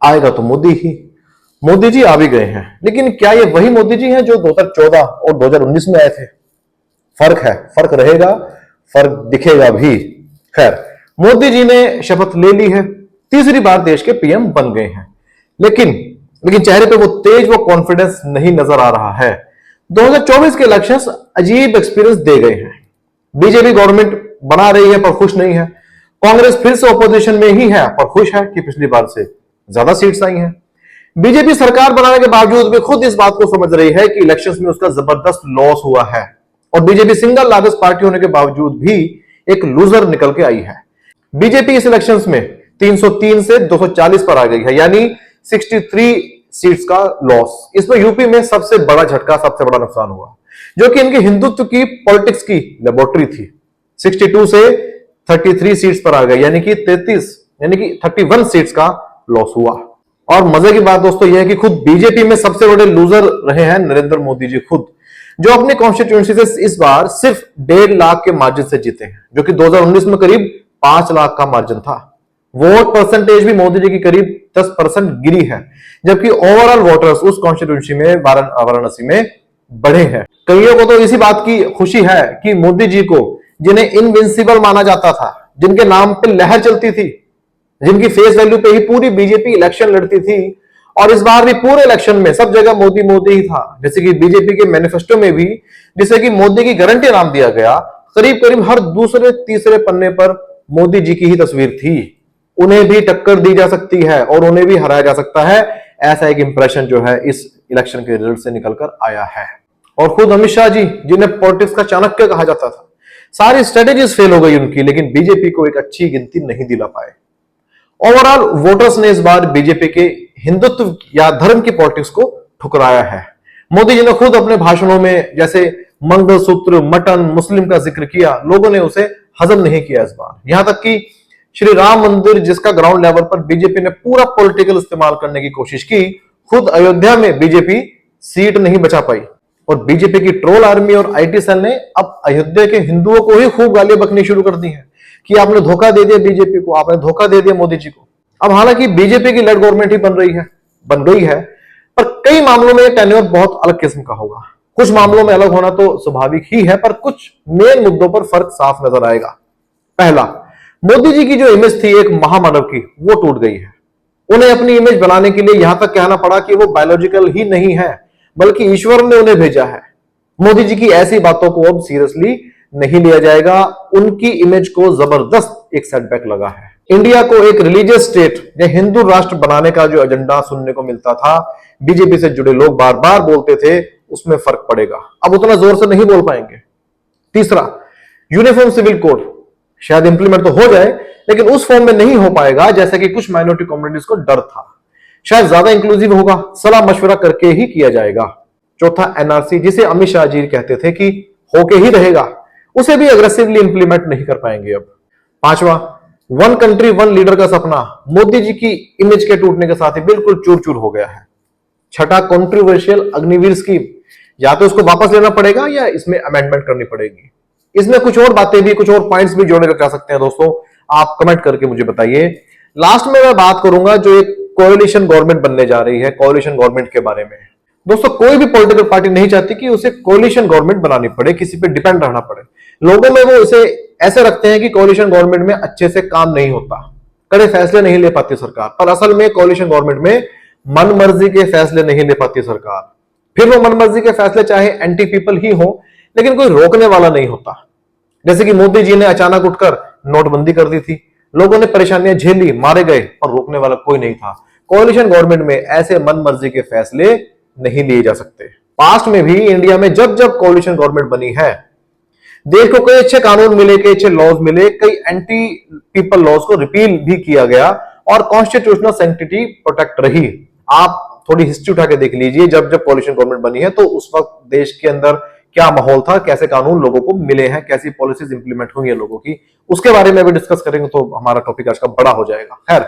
आएगा तो मोदी ही। मोदी जी आ भी गए हैं, लेकिन क्या ये वही मोदी जी हैं जो 2014 और 2019 में आए थे? फर्क है, फर्क रहेगा, फर्क दिखेगा भी। खैर, मोदी जी ने शपथ ले ली है, तीसरी बार देश के पीएम बन गए हैं, लेकिन लेकिन चेहरे पे वो तेज, वो कॉन्फिडेंस नहीं नजर आ रहा है। 2024 के इलेक्शंस अजीब एक्सपीरियंस दे गए हैं। बीजेपी गवर्नमेंट बना रही है पर खुश नहीं है। कांग्रेस फिर से ऑपोजिशन में ही है पर खुश है कि पिछली बार से ज्यादा सीट्स आई हैं। बीजेपी सरकार बनाने के बावजूद भी खुद इस बात को समझ रही है कि इलेक्शंस में उसका जबरदस्त लॉस हुआ है, और बीजेपी सिंगल लार्जेस्ट पार्टी होने के बावजूद भी एक लूजर निकल के आई है। बीजेपी इस इलेक्शंस में 303 से 240 पर आ गई है, यानी 63 सीट्स का लॉस। इसमें यूपी में सबसे बड़ा झटका, सबसे बड़ा नुकसान हुआ, जो कि इनकी हिंदुत्व की पॉलिटिक्स की लेबोरेटरी थी। 62 से 33 सीट्स पर आ गए, यानी कि 31 सीट्स का लॉस हुआ। और मजे की बात दोस्तों यह है कि खुद बीजेपी में सबसे बड़े लूजर रहे हैं नरेंद्र मोदी जी खुद, जो अपनी कॉन्स्टिट्यूएंसी से इस बार सिर्फ 1.5 लाख के मार्जिन से जीते हैं, जो कि 2019 में करीब 5 लाख का मार्जिन था। वोट परसेंटेज भी मोदी जी की करीब 10% गिरी है, जबकि ओवरऑल वोटर्स उस कॉन्स्टिट्यूएंसी में वाराणसी में बढ़े हैं। कईयों को तो इसी बात की खुशी है कि मोदी जी को, जिन्हें इनविंसिबल माना जाता था, जिनके नाम पे लहर चलती थी, जिनकी फेस वैल्यू पे ही पूरी बीजेपी इलेक्शन लड़ती थी, और इस बार भी पूरे इलेक्शन में सब जगह मोदी मोदी ही था। जैसे कि बीजेपी के मैनिफेस्टो में भी, जिसे कि मोदी की गारंटी नाम दिया गया, करीब करीब हर दूसरे तीसरे पन्ने पर मोदी जी की ही तस्वीर थी। उन्हें भी टक्कर दी जा सकती है और उन्हें भी हराया जा सकता है, ऐसा एक इंप्रेशन जो है इस इलेक्शन के रिजल्ट से निकलकर आया है। और खुद अमित शाह जी, जिन्हें पॉलिटिक्स का चाणक्य कहा जाता था, सारी स्ट्रेटेजीज फेल हो गई उनकी, लेकिन बीजेपी को एक अच्छी गिनती नहीं दिला पाए। ओवरऑल वोटर्स ने इस बार बीजेपी के हिंदुत्व या धर्म की पॉलिटिक्स को ठुकराया है। मोदी जी ने खुद अपने भाषणों में जैसे मंगलसूत्र, मटन, मुस्लिम का जिक्र किया, लोगों ने उसे हजम नहीं किया इस बार। यहां तक कि श्री राम मंदिर, जिसका ग्राउंड लेवल पर बीजेपी ने पूरा पॉलिटिकल इस्तेमाल करने की कोशिश की, खुद अयोध्या में बीजेपी सीट नहीं बचा पाई। और बीजेपी की ट्रोल आर्मी और आईटी सेल ने अब अयोध्या के हिंदुओं को ही खूब गालियां बकनी शुरू कर दी है कि आपने धोखा दे दिया बीजेपी को, आपने धोखा दे दिया मोदी जी को। अब हालांकि बीजेपी की लेड गवर्नमेंट ही बन गई है, पर कई मामलों में टेन्योर बहुत अलग किस्म का होगा। कुछ मामलों में अलग होना तो स्वाभाविक ही है, पर कुछ मेन मुद्दों पर फर्क साफ नजर आएगा। पहला, मोदी जी की जो इमेज थी एक महामानव की, वो टूट गई है। उन्हें अपनी इमेज बनाने के लिए यहां तक कहना पड़ा कि वो बायोलॉजिकल ही नहीं है, बल्कि ईश्वर ने उन्हें भेजा है। मोदी जी की ऐसी बातों को अब सीरियसली नहीं लिया जाएगा। उनकी इमेज को जबरदस्त एक सेटबैक लगा है। इंडिया को एक रिलीजियस स्टेट या हिंदू राष्ट्र बनाने का जो एजेंडा सुनने को मिलता था, बीजेपी से जुड़े लोग बार बार बोलते थे, उसमें फर्क पड़ेगा। अब उतना जोर से नहीं बोल पाएंगे। तीसरा, यूनिफॉर्म सिविल कोड शायद इंप्लीमेंट तो हो जाए, लेकिन उस फॉर्म में नहीं हो पाएगा जैसे कि कुछ माइनॉरिटी कम्युनिटीज को डर था। शायद ज्यादा इंक्लूसिव होगा, सलाह मशवरा करके ही किया जाएगा। चौथा, एनआरसी, जिसे अमित शाह जी कहते थे कि होके ही रहेगा, उसे भी अग्रेसिवली इंप्लीमेंट नहीं कर पाएंगे अब। पांचवा, वन कंट्री वन लीडर का सपना मोदी जी की इमेज के टूटने के साथ ही बिल्कुल चूर चूर हो गया है। छठा, कंट्रोवर्शियल अग्निवीर स्कीम, या तो उसको वापस लेना पड़ेगा या इसमें अमेंडमेंट करनी पड़ेगी। इसमें कुछ और बातें भी, कुछ और पॉइंट्स भी जोड़े जा सकते हैं दोस्तों, आप कमेंट करके मुझे बताइए। लास्ट में मैं बात करूंगा जो एक कोएलिशन गवर्नमेंट बनने जा रही है, कोएलिशन गवर्नमेंट के बारे में। दोस्तों, कोई भी पॉलिटिकल पार्टी नहीं चाहती कि उसे कोएलिशन गवर्नमेंट बनानी पड़े, किसी पे डिपेंड रहना पड़े। लोगों में वो इसे ऐसे रखते हैं कि कोएलिशन गवर्नमेंट में अच्छे से काम नहीं होता, कड़े फैसले नहीं ले पाती सरकार। पर असल में कोएलिशन गवर्नमेंट में मन मर्जी के फैसले नहीं ले पाती सरकार। फिर वो मन मर्जी के फैसले चाहे एंटी पीपल ही हो, लेकिन कोई रोकने वाला नहीं होता। जैसे कि मोदी जी ने अचानक उठकर नोटबंदी कर दी थी, लोगों ने परेशानियां झेली, मारे गए, और रोकने वाला कोई नहीं था। कोएलिशन गवर्नमेंट में ऐसे मन मर्जी के फैसले नहीं लिए जा सकते। पास्ट में भी इंडिया में जब जब कोएलिशन गवर्नमेंट बनी है, देश को कई अच्छे कानून मिले, कई अच्छे लॉज मिले, कई एंटी पीपल लॉज को रिपील भी किया गया, और कॉन्स्टिट्यूशनल सैंक्टिटी प्रोटेक्ट रही। आप थोड़ी हिस्ट्री उठा के देख लीजिए, जब जब कोएलिशन गवर्नमेंट बनी है तो उस वक्त देश के अंदर क्या माहौल था, कैसे कानून लोगों को मिले हैं, कैसी पॉलिसीज इंप्लीमेंट हुई है लोगों की, उसके बारे में भी डिस्कस करेंगे तो हमारा टॉपिक आज का बड़ा हो जाएगा। खैर,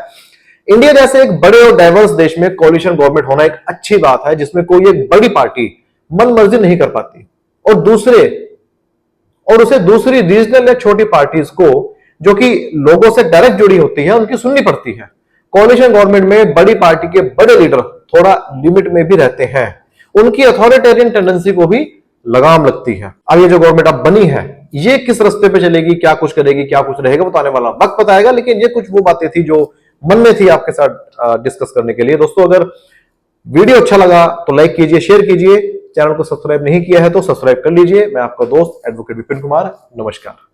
इंडिया जैसे एक बड़े और डाइवर्स देश में कोएलिशन गवर्नमेंट होना एक अच्छी बात है, जिसमें कोई एक बड़ी पार्टी मन मर्जी नहीं कर पाती और उसे दूसरी रीजनल या छोटी पार्टीज को, जो कि लोगों से डायरेक्ट जुड़ी होती है, उनकी सुननी पड़ती है। कोalition गवर्नमेंट में बड़ी पार्टी के बड़े लीडर थोड़ा लिमिट में भी रहते हैं, उनकी अथॉरिटेरियन टेंडेंसी को भी लगाम लगती है। अब ये जो गवर्नमेंट अब बनी है, ये किस रास्ते पे चलेगी, क्या कुछ करेगी, क्या कुछ रहेगा, बताने वाला वक्त बताएगा। लेकिन ये कुछ वो बातें थी जो मन में थी आपके साथ डिस्कस करने के लिए। दोस्तों, अगर वीडियो अच्छा लगा तो लाइक कीजिए, शेयर कीजिए, चैनल को सब्सक्राइब नहीं किया है तो सब्सक्राइब कर लीजिए। मैं आपका दोस्त एडवोकेट विपिन कुमार, नमस्कार।